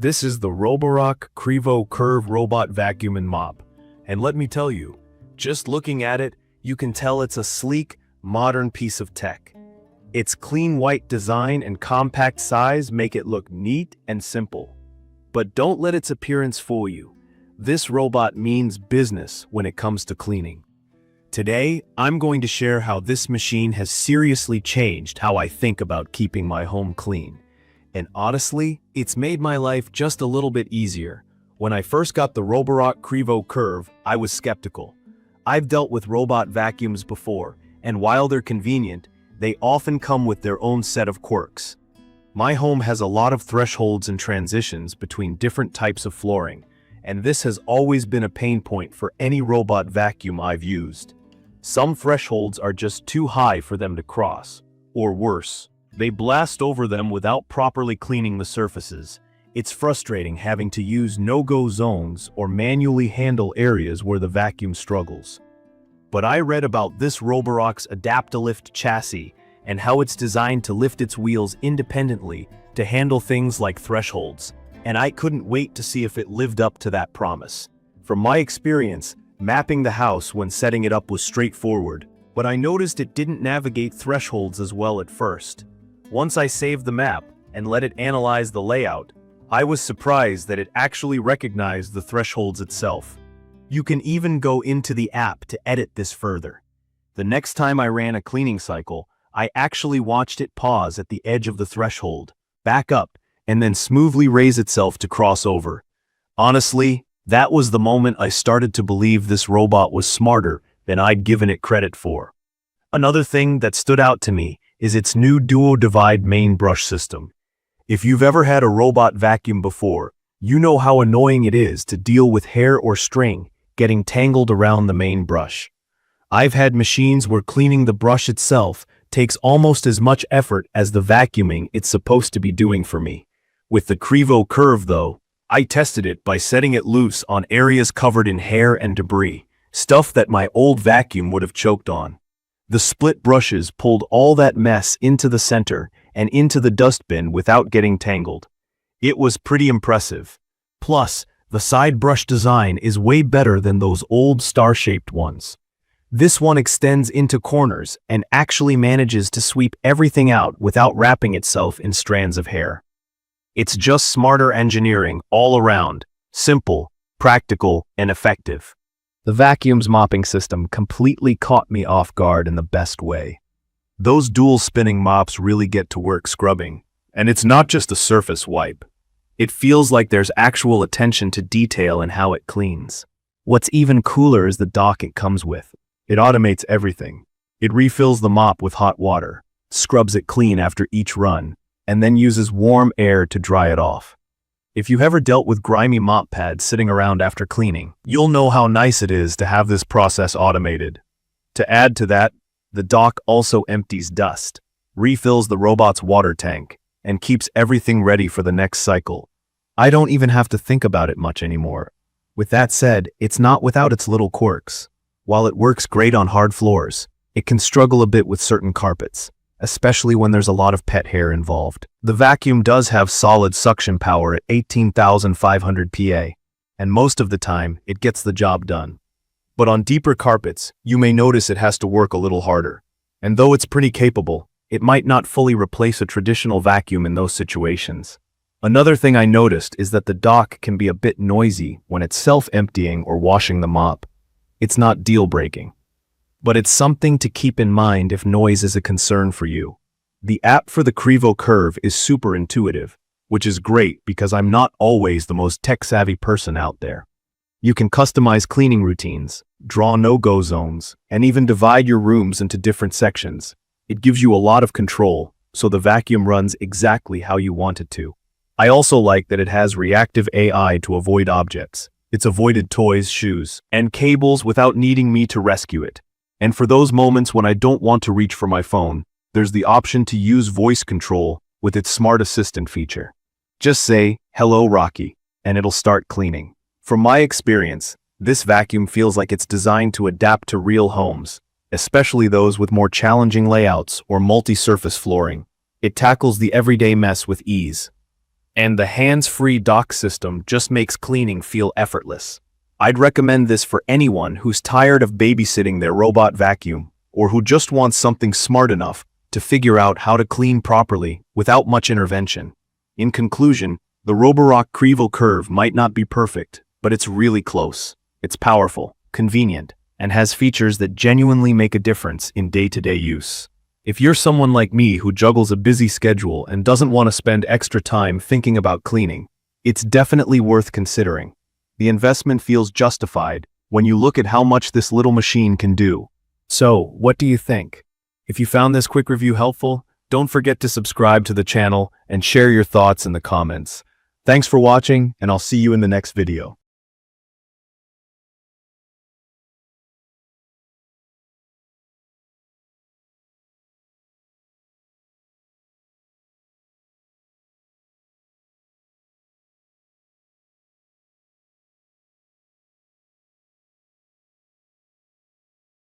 This is the Roborock Qrevo Curv robot vacuum and mop. And let me tell you, just looking at it, you can tell it's a sleek, modern piece of tech. Its clean white design and compact size make it look neat and simple. But don't let its appearance fool you. This robot means business when it comes to cleaning. Today, I'm going to share how this machine has seriously changed how I think about keeping my home clean. And honestly, it's made my life just a little bit easier. When I first got the Roborock Qrevo Curv, I was skeptical. I've dealt with robot vacuums before, and while they're convenient, they often come with their own set of quirks. My home has a lot of thresholds and transitions between different types of flooring, and this has always been a pain point for any robot vacuum I've used. Some thresholds are just too high for them to cross, or worse, they blast over them without properly cleaning the surfaces. It's frustrating having to use no-go zones or manually handle areas where the vacuum struggles. But I read about this Roborock's AdaptiLift chassis and how it's designed to lift its wheels independently to handle things like thresholds, and I couldn't wait to see if it lived up to that promise. From my experience, mapping the house when setting it up was straightforward, but I noticed it didn't navigate thresholds as well at first. Once I saved the map and let it analyze the layout, I was surprised that it actually recognized the thresholds itself. You can even go into the app to edit this further. The next time I ran a cleaning cycle, I actually watched it pause at the edge of the threshold, back up, and then smoothly raise itself to cross over. Honestly, that was the moment I started to believe this robot was smarter than I'd given it credit for. Another thing that stood out to me is its new DuoDivide main brush system. If you've ever had a robot vacuum before, you know how annoying it is to deal with hair or string getting tangled around the main brush. I've had machines where cleaning the brush itself takes almost as much effort as the vacuuming it's supposed to be doing for me. With the Qrevo Curv though, I tested it by setting it loose on areas covered in hair and debris, stuff that my old vacuum would have choked on. The split brushes pulled all that mess into the center and into the dustbin without getting tangled. It was pretty impressive. Plus, the side brush design is way better than those old star-shaped ones. This one extends into corners and actually manages to sweep everything out without wrapping itself in strands of hair. It's just smarter engineering all around, simple, practical, and effective. The vacuum's mopping system completely caught me off guard in the best way. Those dual spinning mops really get to work scrubbing, and it's not just a surface wipe. It feels like there's actual attention to detail in how it cleans. What's even cooler is the dock it comes with. It automates everything. It refills the mop with hot water, scrubs it clean after each run, and then uses warm air to dry it off. If you've ever dealt with grimy mop pads sitting around after cleaning, you'll know how nice it is to have this process automated. To add to that, the dock also empties dust, refills the robot's water tank, and keeps everything ready for the next cycle. I don't even have to think about it much anymore. With that said, it's not without its little quirks. While it works great on hard floors, it can struggle a bit with certain carpets, especially when there's a lot of pet hair involved. The vacuum does have solid suction power at 18,500 PA, and most of the time, it gets the job done. But on deeper carpets, you may notice it has to work a little harder. And though it's pretty capable, it might not fully replace a traditional vacuum in those situations. Another thing I noticed is that the dock can be a bit noisy when it's self-emptying or washing the mop. It's not deal-breaking, but it's something to keep in mind if noise is a concern for you. The app for the Qrevo Curv is super intuitive, which is great because I'm not always the most tech-savvy person out there. You can customize cleaning routines, draw no-go zones, and even divide your rooms into different sections. It gives you a lot of control, so the vacuum runs exactly how you want it to. I also like that it has reactive AI to avoid objects. It's avoided toys, shoes, and cables without needing me to rescue it. And for those moments when I don't want to reach for my phone, there's the option to use voice control with its smart assistant feature. Just say, "Hello, Rocky," and it'll start cleaning. From my experience, this vacuum feels like it's designed to adapt to real homes, especially those with more challenging layouts or multi-surface flooring. It tackles the everyday mess with ease. And the hands-free dock system just makes cleaning feel effortless. I'd recommend this for anyone who's tired of babysitting their robot vacuum, or who just wants something smart enough to figure out how to clean properly without much intervention. In conclusion, the Roborock Qrevo Curv might not be perfect, but it's really close. It's powerful, convenient, and has features that genuinely make a difference in day-to-day use. If you're someone like me who juggles a busy schedule and doesn't want to spend extra time thinking about cleaning, it's definitely worth considering. The investment feels justified when you look at how much this little machine can do. So, what do you think? If you found this quick review helpful, don't forget to subscribe to the channel and share your thoughts in the comments. Thanks for watching, and I'll see you in the next video.